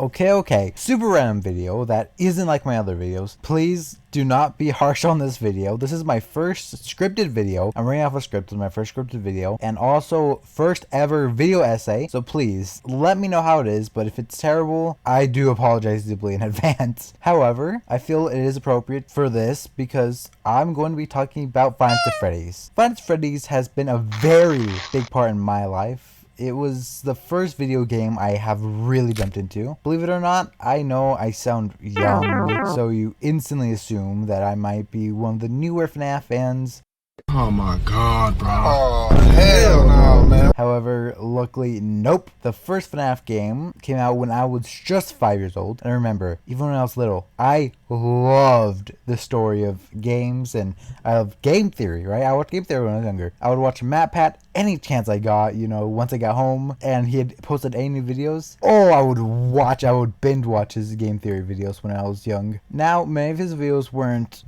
Okay. Super random video that isn't like my other videos. Please do not be harsh on this video. This is my first scripted video. I'm reading off a script. It's my first scripted video and also first ever video essay. So please let me know how it is. But if it's terrible, I do apologize deeply in advance. However, I feel it is appropriate for this because I'm going to be talking about FNaF Freddy's. FNaF Freddy's has been a very big part in my life. It was the first video game I have really jumped into. Believe it or not, I know I sound young, so you instantly assume that I might be one of the newer FNaF fans. Oh my god, bro. Oh, hell no, man. However, luckily, nope. The first FNaF game came out when I was just 5 years old. And I remember, even when I was little, I loved the story of games and of game theory, right? I watched game theory when I was younger. I would watch MatPat any chance I got, you know, once I got home and he had posted any new videos. Oh, I would binge watch his game theory videos when I was young. Now, many of his videos weren't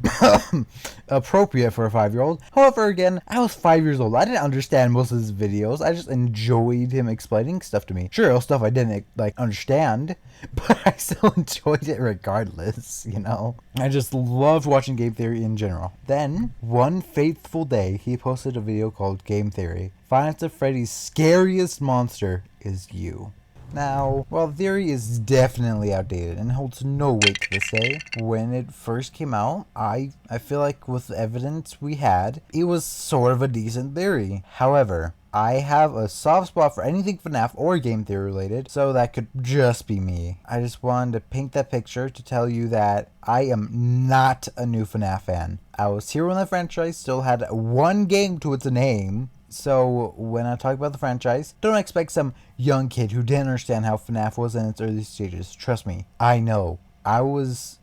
appropriate for a 5-year-old. However, again, I was 5 years old. I didn't understand most of his videos. I just enjoyed him explaining stuff to me. Sure, it was stuff I didn't like understand, but I still enjoyed it regardless, you know? I just loved watching game theory in general. Then, one fateful day, he posted a video called Game Theory. FNaF Freddy's scariest monster is you. Now, while the theory is definitely outdated and holds no weight to this day, when it first came out, I feel like with the evidence we had, it was sort of a decent theory. However, I have a soft spot for anything FNaF or game theory related, so that could just be me. I just wanted to paint that picture to tell you that I am not a new FNaF fan. I was here when the franchise still had one game to its name. So when I talk about the franchise, don't expect some young kid who didn't understand how FNaF was in its early stages. Trust me, I know. I was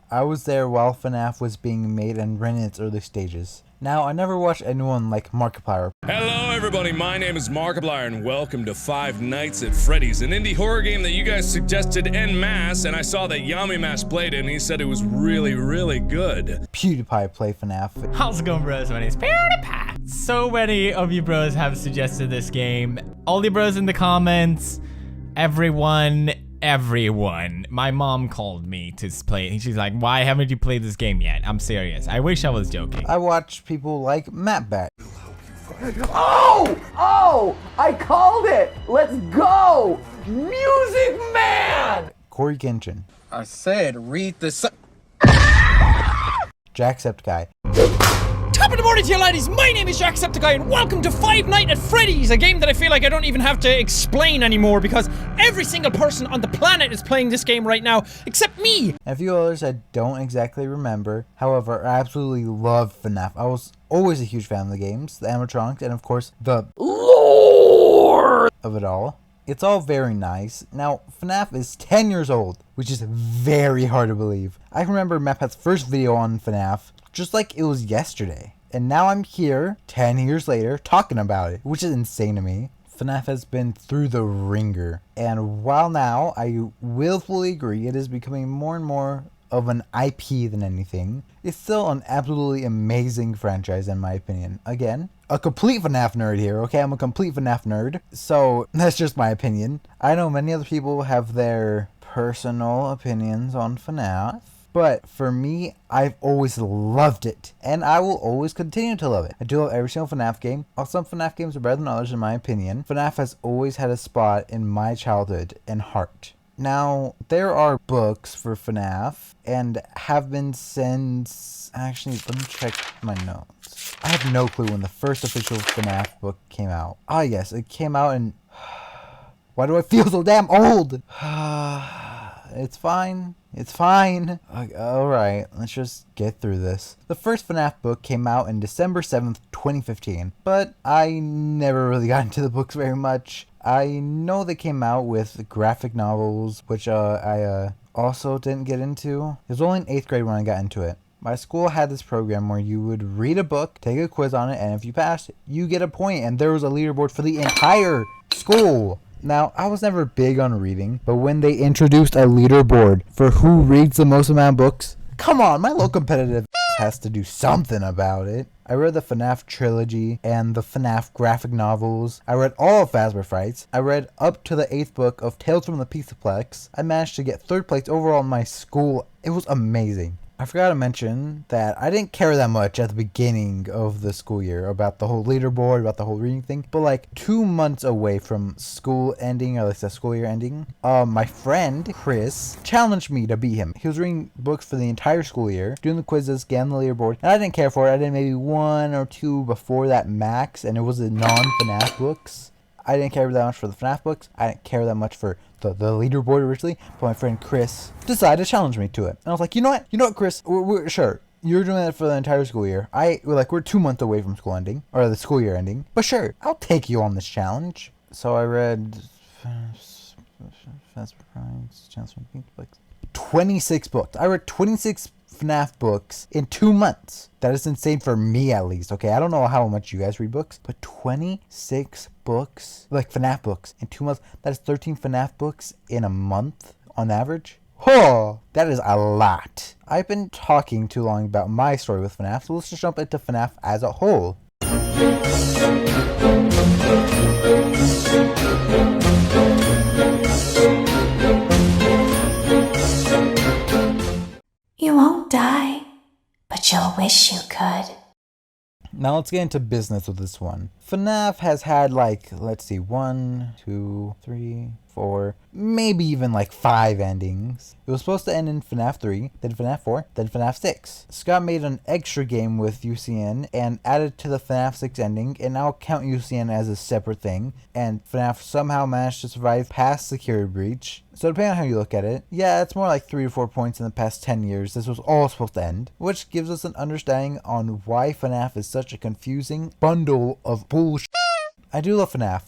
there while FNaF was being made and ran in its early stages. Now, I never watched anyone like Markiplier. Hello everybody, my name is Markiplier and welcome to Five Nights at Freddy's, an indie horror game that you guys suggested en masse, and I saw that Yamimash played it and he said it was really, really good. PewDiePie play FNaF. How's it going, bros? My name is PewDiePie. So many of you bros have suggested this game. All you bros in the comments, everyone. My mom called me to play it. She's like, why haven't you played this game yet? I'm serious. I wish I was joking. I watch people like MatPat. Oh! I called it! Let's go! Music Man! Corey Kenshin. I said read the Jacksepticeye. Top of the morning to you ladies, my name is Jacksepticeye and welcome to Five Nights at Freddy's, a game that I feel like I don't even have to explain anymore because every single person on the planet is playing this game right now, except me! And a few others I don't exactly remember. However, I absolutely loved FNaF. I was always a huge fan of the games, the animatronics, and of course, the lore of it all. It's all very nice. Now, FNaF is 10 years old, which is very hard to believe. I remember MatPat's first video on FNaF just like it was yesterday. And now I'm here, 10 years later, talking about it, which is insane to me. FNaF has been through the ringer. And while now I willfully agree it is becoming more and more of an IP than anything, it's still an absolutely amazing franchise in my opinion. Again, a complete FNaF nerd here, okay? I'm a complete FNaF nerd, so that's just my opinion. I know many other people have their personal opinions on FNaF, but for me, I've always loved it, and I will always continue to love it. I do love every single FNaF game. While some FNaF games are better than others in my opinion, FNaF has always had a spot in my childhood and heart. Now, there are books for FNaF, and have been since... Actually, let me check my notes. I have no clue when the first official FNaF book came out. Ah, yes, it came out in... Why do I feel so damn old? It's fine. It's fine. Alright, let's just get through this. The first FNaF book came out in December 7th, 2015, but I never really got into the books very much. I know they came out with graphic novels, which I also didn't get into. It was only in 8th grade when I got into it. My school had this program where you would read a book, take a quiz on it, and if you passed, you get a point, and there was a leaderboard for the entire school. Now, I was never big on reading, but when they introduced a leaderboard for who reads the most amount of books, come on, my low competitive has to do something about it. I read the FNaF trilogy and the FNaF graphic novels. I read all of Fazbear Frights. I read up to the 8th book of Tales from the Pizzaplex. I managed to get 3rd place overall in my school. It was amazing. I forgot to mention that I didn't care that much at the beginning of the school year about the whole leaderboard, about the whole reading thing. But like 2 months away from school ending, or like the school year ending, my friend Chris challenged me to beat him. He was reading books for the entire school year, doing the quizzes, getting the leaderboard, and I didn't care for it. I did maybe 1 or 2 before that max, and it was the non-FNaF books. I didn't care that much for the FNaF books. I didn't care that much for the leaderboard originally, but my friend Chris decided to challenge me to it. And I was like, you know what, Chris, we're sure. You're doing that for the entire school year. We're 2 months away from school ending, or the school year ending. But sure, I'll take you on this challenge. So I read 26 books. I read 26 FNaF books in 2 months. That is insane for me, at least. Okay, I don't know how much you guys read books, but 26 books, like FNaF books, in 2 months. That is 13 FNaF books in a month on average. Oh, that is a lot. I've been talking too long about my story with FNaF, so let's just jump into FNaF as a whole. You won't die, but you'll wish you could. Now let's get into business with this one. FNaF has had let's see, 1, 2, 3, 4, maybe even 5 endings. It was supposed to end in FNaF 3, then FNaF 4, then FNaF 6. Scott made an extra game with UCN and added to the FNaF 6 ending, and now count UCN as a separate thing, and FNaF somehow managed to survive past Security Breach. So depending on how you look at it, yeah, it's more like 3 to 4 points in the past 10 years. This was all supposed to end, which gives us an understanding on why FNaF is such a confusing bundle of bullshit. I do love FNaF,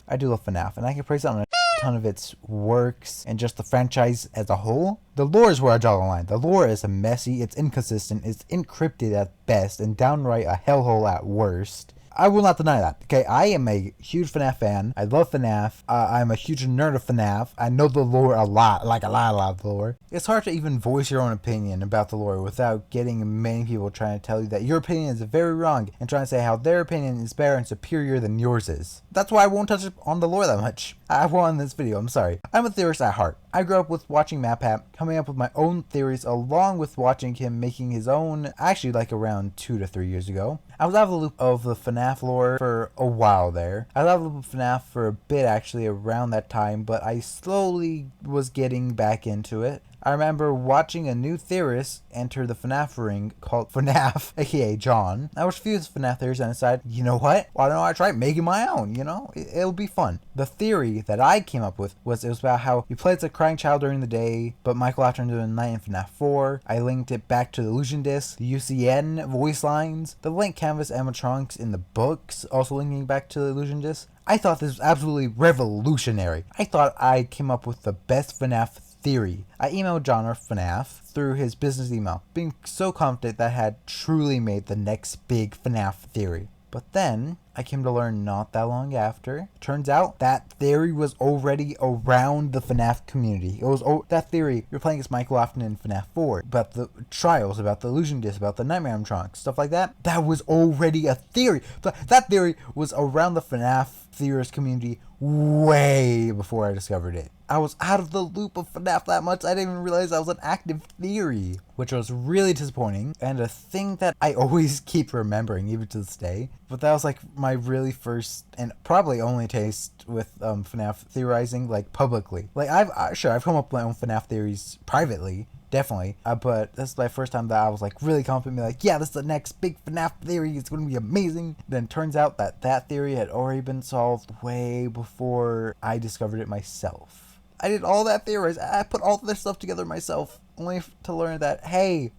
and I can praise it on a ton of its works and just the franchise as a whole. The lore is where I draw the line. The lore is messy, it's inconsistent, it's encrypted at best, and downright a hellhole at worst. I will not deny that. Okay, I am a huge FNaF fan. I love FNaF. I'm a huge nerd of FNaF. I know the lore a lot, a lot of the lore. It's hard to even voice your own opinion about the lore without getting many people trying to tell you that your opinion is very wrong and trying to say how their opinion is better and superior than yours is. That's why I won't touch on the lore that much. I won't in this video, I'm sorry. I'm a theorist at heart. I grew up with watching MapHap, coming up with my own theories along with watching him making his own, actually around 2 to 3 years ago. I was out of the loop of the FNaF lore for a while there. I was out of the loop of FNaF for a bit actually around that time, but I slowly was getting back into it. I remember watching a new theorist enter the FNaF ring called FNaF, aka John. I was confused with FNaF theories and decided, you know what? Why don't I try making my own, It'll be fun. The theory that I came up with was it was about how you play as a crying child during the day, but Michael after into the night in FNaF 4. I linked it back to the Illusion Disc, the UCN voice lines, the blank canvas animatronics in the books, also linking back to the Illusion Disc. I thought this was absolutely revolutionary. I thought I came up with the best FNaF theory. I emailed John or FNaF through his business email, being so confident that I had truly made the next big FNaF theory. But then, I came to learn not that long after, turns out that theory was already around the FNaF community. It was that theory, you're playing as Michael Afton in FNaF 4, about the trials, about the Illusion Disc, about the Nightmare animatronics, stuff like that. That was already a theory. That theory was around the FNaF theorist community way before I discovered it. I was out of the loop of FNaF that much, I didn't even realize that was an active theory, which was really disappointing, and a thing that I always keep remembering, even to this day. But that was my really first, and probably only taste with FNaF theorizing, publicly. I've come up with my own FNaF theories privately, definitely, but this is my first time that I was really confident, yeah, this is the next big FNaF theory, it's going to be amazing. Then turns out that theory had already been solved way before I discovered it myself. I did all that theories, I put all this stuff together myself, only to learn that, hey,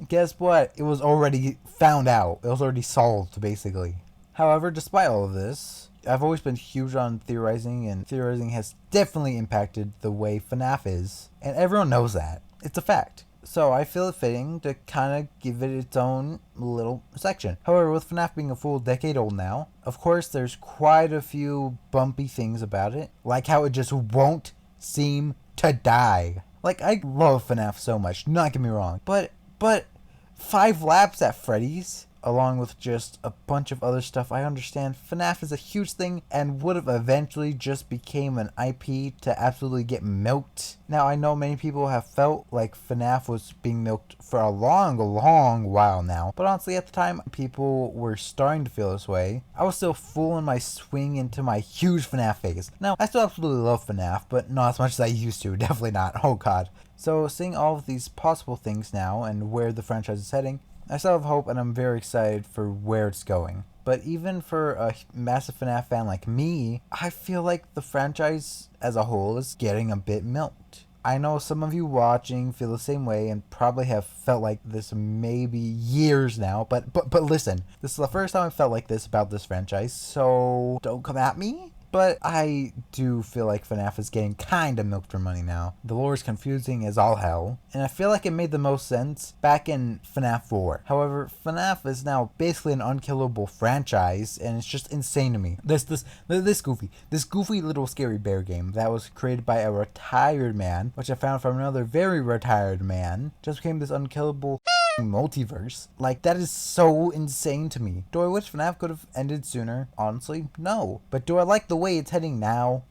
guess what? It was already found out. It was already solved, basically. However, despite all of this, I've always been huge on theorizing, and theorizing has definitely impacted the way FNaF is, and everyone knows that. It's a fact. So I feel it fitting to kind of give it its own little section. However, with FNaF being a full decade old now, of course there's quite a few bumpy things about it, like how it just won't seem to die. I love FNaF so much, not get me wrong, but 5 laps at Freddy's, along with just a bunch of other stuff. I understand FNaF is a huge thing and would have eventually just became an IP to absolutely get milked. Now, I know many people have felt like FNaF was being milked for a long while now, but honestly, at the time, people were starting to feel this way. I was still full in my swing into my huge FNaF phase. Now, I still absolutely love FNaF, but not as much as I used to. Definitely not. Oh god. So, seeing all of these possible things now and where the franchise is heading, I still have hope and I'm very excited for where it's going. But even for a massive FNaF fan like me, I feel like the franchise as a whole is getting a bit milked. I know some of you watching feel the same way and probably have felt like this maybe years now, but listen, this is the first time I felt like this about this franchise, so don't come at me. But I do feel like FNaF is getting kinda milked for money now. The lore is confusing as all hell, and I feel like it made the most sense back in FNaF 4. However, FNaF is now basically an unkillable franchise, and it's just insane to me. This goofy little scary bear game that was created by a retired man, which I found from another very retired man, just became this unkillable multiverse. Like, that is so insane to me. Do I wish FNaF could have ended sooner? Honestly, no. But do I like the way it's heading now?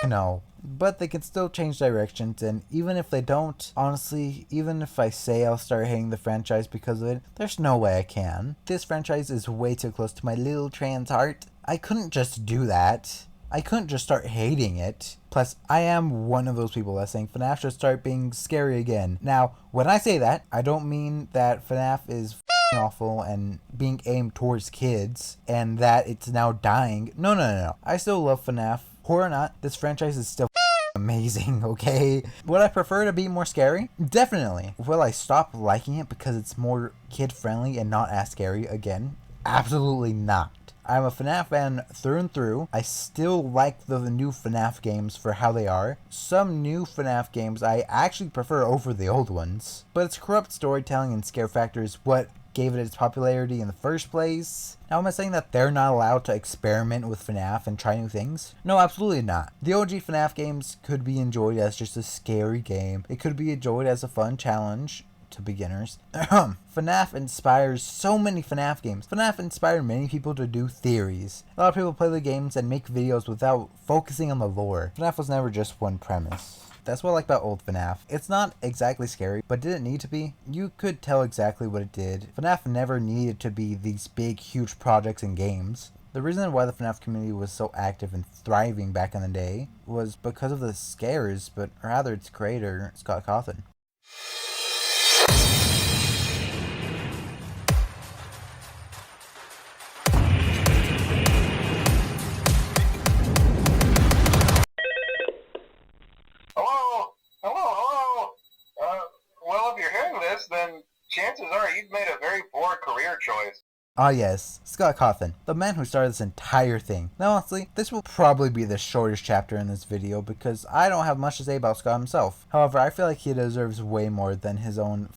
No. But they can still change directions, and even if they don't, honestly, even if I say I'll start hating the franchise because of it, there's no way I can. This franchise is way too close to my little trans heart. I couldn't just do that. I couldn't just start hating it. Plus, I am one of those people that think FNaF should start being scary again. Now, when I say that, I don't mean that FNaF is awful and being aimed towards kids and that it's now dying. No. I still love FNaF. Horror or not, this franchise is still amazing, okay? Would I prefer to be more scary? Definitely. Will I stop liking it because it's more kid-friendly and not as scary again? Absolutely not. I'm a FNaF fan through and through. I still like the new FNaF games for how they are. Some new FNaF games I actually prefer over the old ones. But its corrupt storytelling and scare factor is what gave it its popularity in the first place. Now, am I saying that they're not allowed to experiment with FNaF and try new things? No, absolutely not. The OG FNaF games could be enjoyed as just a scary game. It could be enjoyed as a fun challenge to beginners. FNaF inspires so many FNaF games. FNaF inspired many people to do theories. A lot of people play the games and make videos without focusing on the lore. FNaF was never just one premise. That's what I like about old FNaF. It's not exactly scary, but did it need to be? You could tell exactly what it did. FNaF never needed to be these big, huge projects and games. The reason why the FNaF community was so active and thriving back in the day was because of the scares, but rather its creator, Scott Cawthon. Well, if you're hearing this, then chances are you've made a very poor career choice. Ah yes, Scott Cawthon, the man who started this entire thing. Now honestly, this will probably be the shortest chapter in this video because I don't have much to say about Scott himself. However, I feel like he deserves way more than his own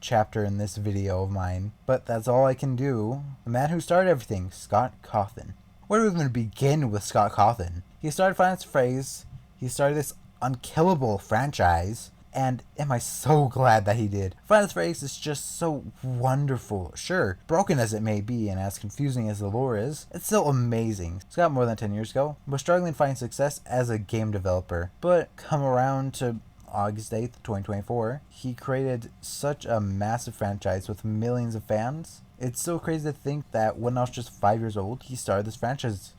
chapter in this video of mine. But that's all I can do. The man who started everything, Scott Cawthon. Where do we even begin with Scott Cawthon? He started Finance Phrase, he started this unkillable franchise, and am I so glad that he did. Finance Phrase is just so wonderful. Sure, broken as it may be and as confusing as the lore is, it's still amazing. Scott, more than 10 years ago, was struggling to find success as a game developer, but come around to August 8th, 2024, he created such a massive franchise with millions of fans. It's so crazy to think that when I was just 5 years old, he started this franchise.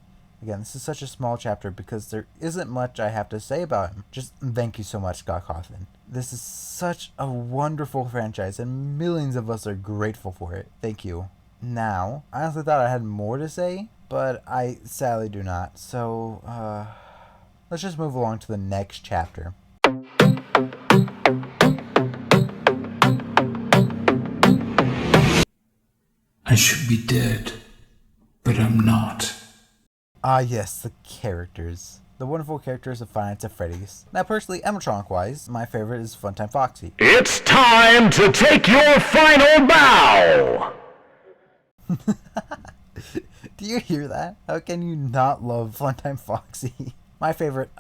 Again, this is such a small chapter because there isn't much I have to say about him. Just thank you so much, Scott Cawthon. This is such a wonderful franchise and millions of us are grateful for it. Thank you. Now, I honestly thought I had more to say, but I sadly do not. So, let's just move along to the next chapter. I should be dead, but I'm not. Ah yes, the characters. The wonderful characters of Five Nights at Freddy's. Now personally, animatronic-wise, my favorite is Funtime Foxy. It's time to take your final bow! Do you hear that? How can you not love Funtime Foxy? My favorite,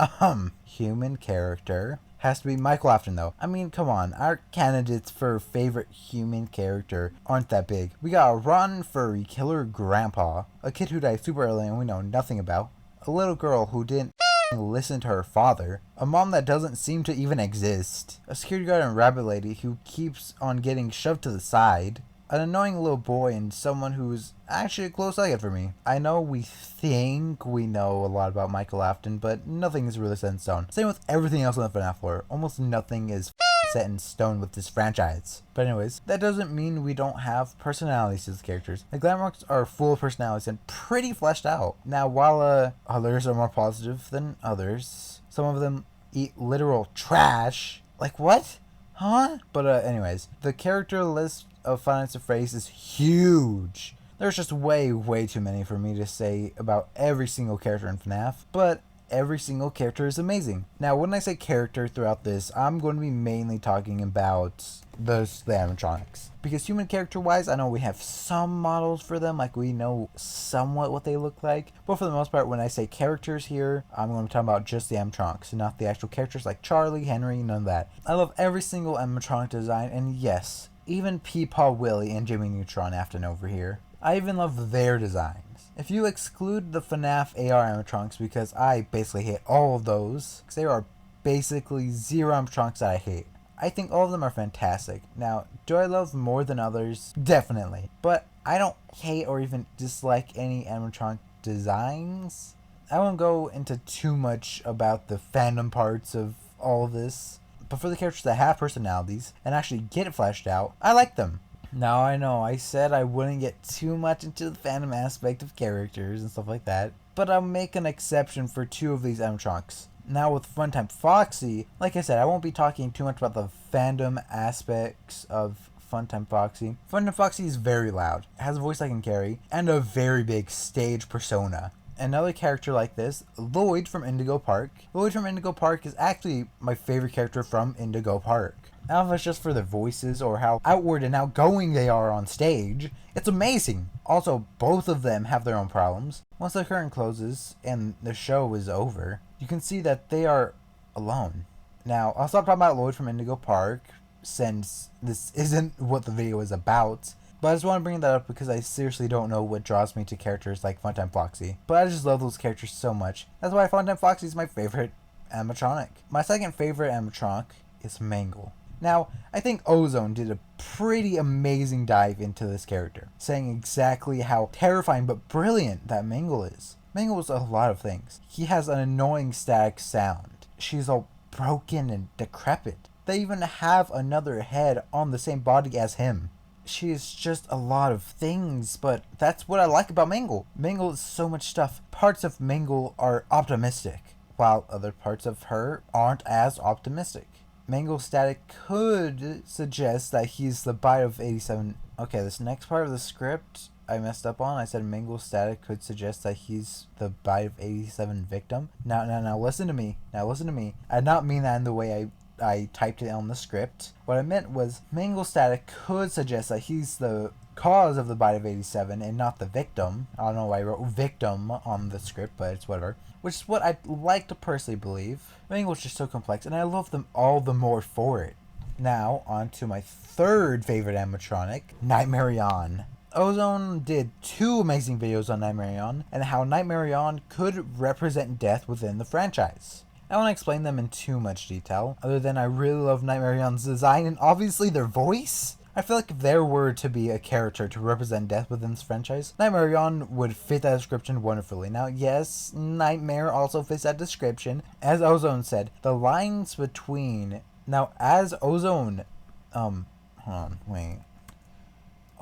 human character has to be Michael Afton, though. I mean, come on. Our candidates for favorite human character aren't that big. We got a rotten, furry, killer grandpa, a kid who died super early and we know nothing about, a little girl who didn't listen to her father, a mom that doesn't seem to even exist, a security guard and rabbit lady who keeps on getting shoved to the side, an annoying little boy, and someone who's actually a close second for me. I know we think we know a lot about Michael Afton, but nothing is really set in stone. Same with everything else in the FNaF lore. Almost nothing is set in stone with this franchise. But anyways, that doesn't mean we don't have personalities to the characters. The Glamrocks are full of personalities and pretty fleshed out. Now, while others are more positive than others, some of them eat literal trash. Like what? Huh? But anyways, the character list of Five Nights at Freddy's is huge. There's just way too many for me to say about every single character in FNaF, but every single character is amazing. Now, when I say character throughout this, I'm going to be mainly talking about the animatronics. Because human character-wise, I know we have some models for them, like we know somewhat what they look like. But for the most part, when I say characters here, I'm going to be talking about just the animatronics, not the actual characters like Charlie, Henry, none of that. I love every single animatronic design, and yes, even Peepaw Willie and Jimmy Neutron Afton over here. I even love their designs. If you exclude the FNaF AR animatronics, because I basically hate all of those, because there are basically zero animatronics that I hate. I think all of them are fantastic. Now, do I love more than others? Definitely. But I don't hate or even dislike any animatronic designs. I won't go into too much about the fandom parts of all of this. But for the characters that have personalities and actually get it fleshed out, I like them. Now, I know I said I wouldn't get too much into the fandom aspect of characters and stuff like that, but I'll make an exception for two of these animatronics. Now, with Funtime Foxy, like I said, I won't be talking too much about the fandom aspects of Funtime Foxy. Funtime Foxy is very loud, has a voice I can carry, and a very big stage persona. Another character like this, Lloyd from Indigo Park. Lloyd from Indigo Park is actually my favorite character from Indigo Park. I don't know if it's just for their voices or how outward and outgoing they are on stage. It's amazing. Also, both of them have their own problems. Once the curtain closes and the show is over, you can see that they are alone. Now, I'll stop talking about Lloyd from Indigo Park, since this isn't what the video is about. But I just want to bring that up because I seriously don't know what draws me to characters like Funtime Foxy. But I just love those characters so much. That's why Funtime Foxy is my favorite animatronic. My second favorite animatronic is Mangle. Now, I think Ozone did a pretty amazing dive into this character, saying exactly how terrifying but brilliant that Mangle is. Mangle is a lot of things. He has an annoying static sound. She's all broken and decrepit. They even have another head on the same body as him. She is just a lot of things, but that's what I like about Mangle. Mangle is so much stuff. Parts of Mangle are optimistic, while other parts of her aren't as optimistic. Mangle static could suggest that he's the bite of 87. Okay, this next part of the script I messed up on. I said Mangle static could suggest that he's the bite of 87 victim. Now listen to me. Now listen to me. I did not mean that in the way I typed it on the script. What I meant was Mangle static could suggest that he's the cause of the bite of 87 and not the victim. I don't know why I wrote victim on the script, but it's whatever. Which is what I like to personally believe. Mangle's just so complex, and I love them all the more for it. Now, on to my third favorite animatronic, Nightmare On. Ozone did 2 amazing videos on Nightmare On, and how Nightmare On could represent death within the franchise. I don't want to explain them in too much detail, other than I really love Nightmare On's design and obviously their voice. I feel like if there were to be a character to represent death within this franchise, Nightmare On would fit that description wonderfully. Now, yes, Nightmare also fits that description. As Ozone said, the lines between... Now, as Ozone... hold on, wait.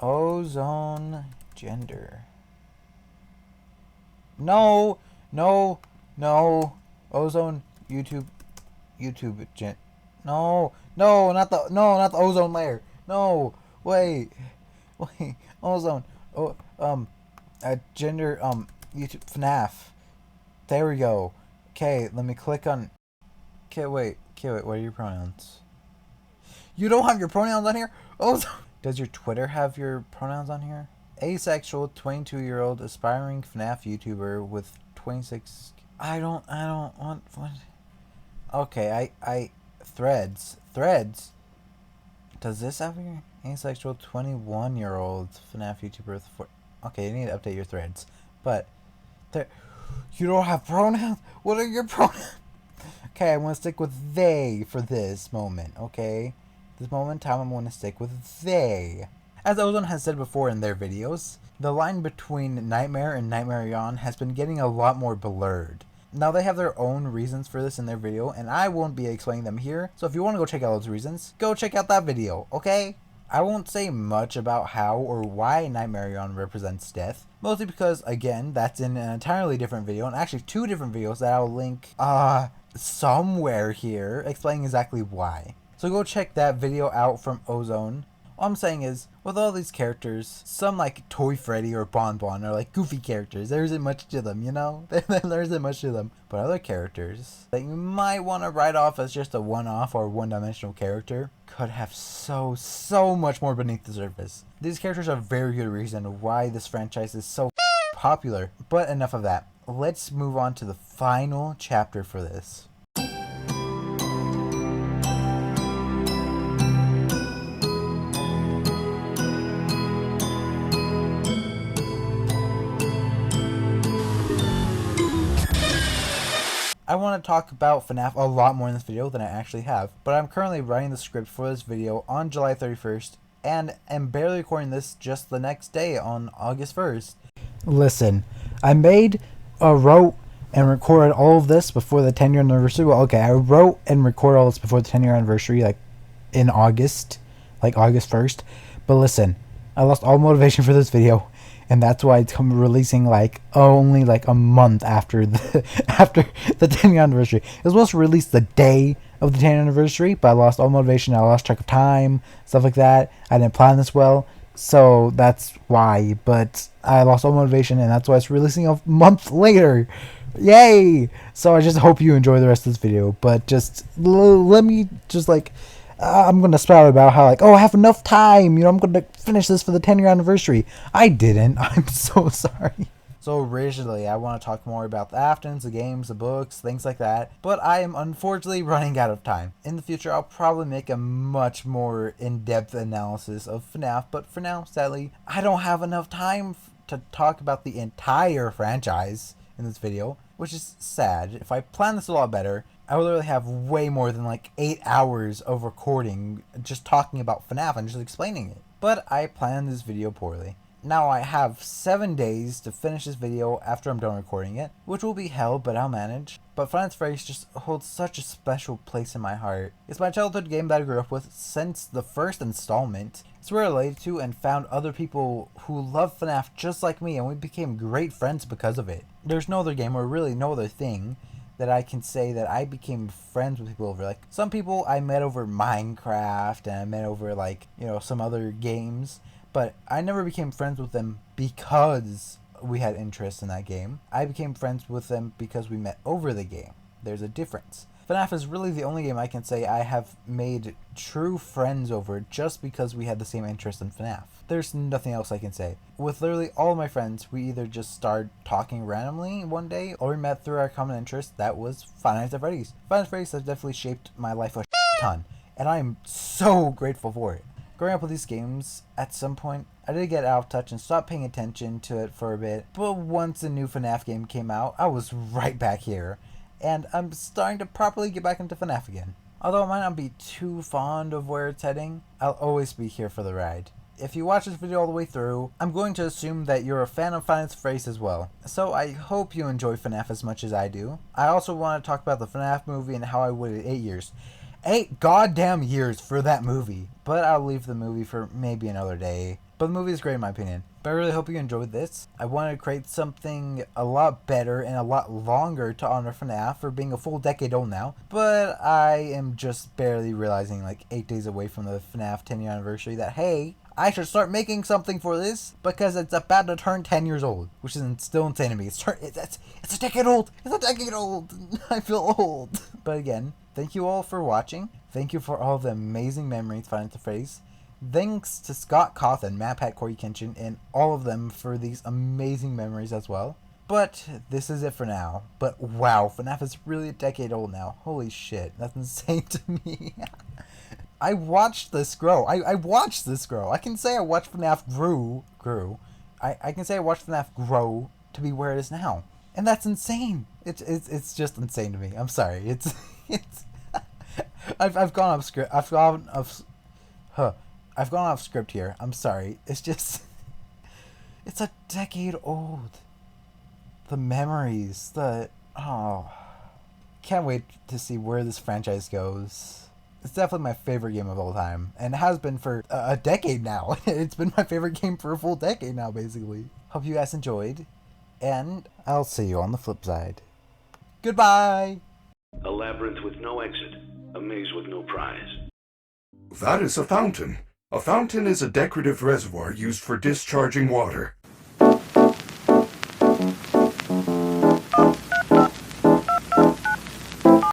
Ozone gender. No. Ozone YouTube gen. No, not the ozone layer. No, wait, ozone. Gender. YouTube FNaF. There we go. Okay, let me click on. Okay, wait. What are your pronouns? You don't have your pronouns on here? Ozone. Does your Twitter have your pronouns on here? Asexual 22-year-old aspiring FNaF YouTuber with 26. I don't want. What? Okay, Threads. Does this have your asexual 21-year-old FNAF YouTuber? Okay, you need to update your threads. But you don't have pronouns. What are your pronouns? Okay, I'm gonna stick with they for this moment. Okay, this moment in time, I'm gonna stick with they. As Ozone has said before in their videos, the line between Nightmare and Nightmare Yawn has been getting a lot more blurred. Now, they have their own reasons for this in their video, and I won't be explaining them here, so if you want to go check out those reasons, go check out that video, okay? I won't say much about how or why Nightmare Yawn represents death, mostly because, again, that's in an entirely different video, and actually 2 different videos that I'll link, somewhere here, explaining exactly why. So go check that video out from Ozone. All I'm saying is, with all these characters, some like Toy Freddy or Bon Bon are like goofy characters. There isn't much to them, you know? There isn't much to them. But other characters that you might want to write off as just a one-off or one-dimensional character could have so much more beneath the surface. These characters are a very good reason why this franchise is so popular. But enough of that. Let's move on to the final chapter for this. I want to talk about FNAF a lot more in this video than I actually have, but I'm currently writing the script for this video on July 31st, and am barely recording this just the next day on August 1st. Listen, I wrote and recorded all of this before the 10-year anniversary. Well, okay, I wrote and recorded all this before the 10-year anniversary, like in August, like August 1st. But listen, I lost all motivation for this video. And that's why it's releasing like only like a month after the 10-year anniversary. It was supposed to release the day of the 10th anniversary, but I lost all motivation. I lost track of time, stuff like that. I didn't plan this well, so that's why. But I lost all motivation, and that's why it's releasing a month later. Yay! So I just hope you enjoy the rest of this video. But just let me just like. I'm gonna spout about how like, oh, I have enough time, you know, I'm gonna finish this for the 10-year anniversary. I didn't. I'm so sorry. So originally, I want to talk more about the aftons, the games, the books, things like that, but I am unfortunately running out of time. In the future, I'll probably make a much more in-depth analysis of FNAF, but for now, sadly, I don't have enough time to talk about the entire franchise in this video, which is sad. If I planned this a lot better, I would literally have way more than like 8 hours of recording just talking about FNAF and just explaining it. But I planned this video poorly. Now I have 7 days to finish this video after I'm done recording it, which will be hell, but I'll manage. But Five Nights at Freddy's just holds such a special place in my heart. It's my childhood game that I grew up with since the first installment. It's where I related to and found other people who love FNAF just like me, and we became great friends because of it. There's no other game, or really no other thing, that I can say that I became friends with people over. Like, some people I met over Minecraft, and I met over, like, you know, some other games, but I never became friends with them because we had interest in that game. I became friends with them because we met over the game. There's a difference. FNAF is really the only game I can say I have made true friends over just because we had the same interest in FNAF. There's nothing else I can say. With literally all of my friends, we either just started talking randomly one day, or we met through our common interest. That was Five Nights at Freddy's. Five Nights at Freddy's has definitely shaped my life a ton, and I am so grateful for it. Growing up with these games, at some point, I did get out of touch and stopped paying attention to it for a bit, but once a new FNAF game came out, I was right back here, and I'm starting to properly get back into FNAF again. Although I might not be too fond of where it's heading, I'll always be here for the ride. If you watch this video all the way through, I'm going to assume that you're a fan of Five Nights at Freddy's as well. So I hope you enjoy FNAF as much as I do. I also want to talk about the FNAF movie and how I waited 8 years. 8 goddamn years for that movie. But I'll leave the movie for maybe another day. But the movie is great in my opinion. But I really hope you enjoyed this. I wanted to create something a lot better and a lot longer to honor FNAF for being a full decade old now. But I am just barely realizing, like 8 days away from the FNAF 10-year anniversary, that hey, I should start making something for this because it's about to turn 10 years old, which is still insane to me. It's a decade old. It's a decade old. I feel old. But again, thank you all for watching. Thank you for all the amazing memories Five Nights at Freddy's. Thanks to Scott Koth and Matt Pat Corey Kenshin and all of them for these amazing memories as well. But this is it for now. But wow, FNaF is really a decade old now. Holy shit, that's insane to me. I watched this grow. I watched this grow. I can say I watched FNaF grew. I can say I watched FNaF grow to be where it is now. And that's insane. It's just insane to me. I'm sorry. It's I've gone off script. I've gone off script here. I'm sorry. It's just it's a decade old. The memories, can't wait to see where this franchise goes. It's definitely my favorite game of all time, and it has been for a decade now. It's been my favorite game for a full decade now, basically. Hope you guys enjoyed, and I'll see you on the flip side. Goodbye! A labyrinth with no exit, a maze with no prize. That is a fountain. A fountain is a decorative reservoir used for discharging water.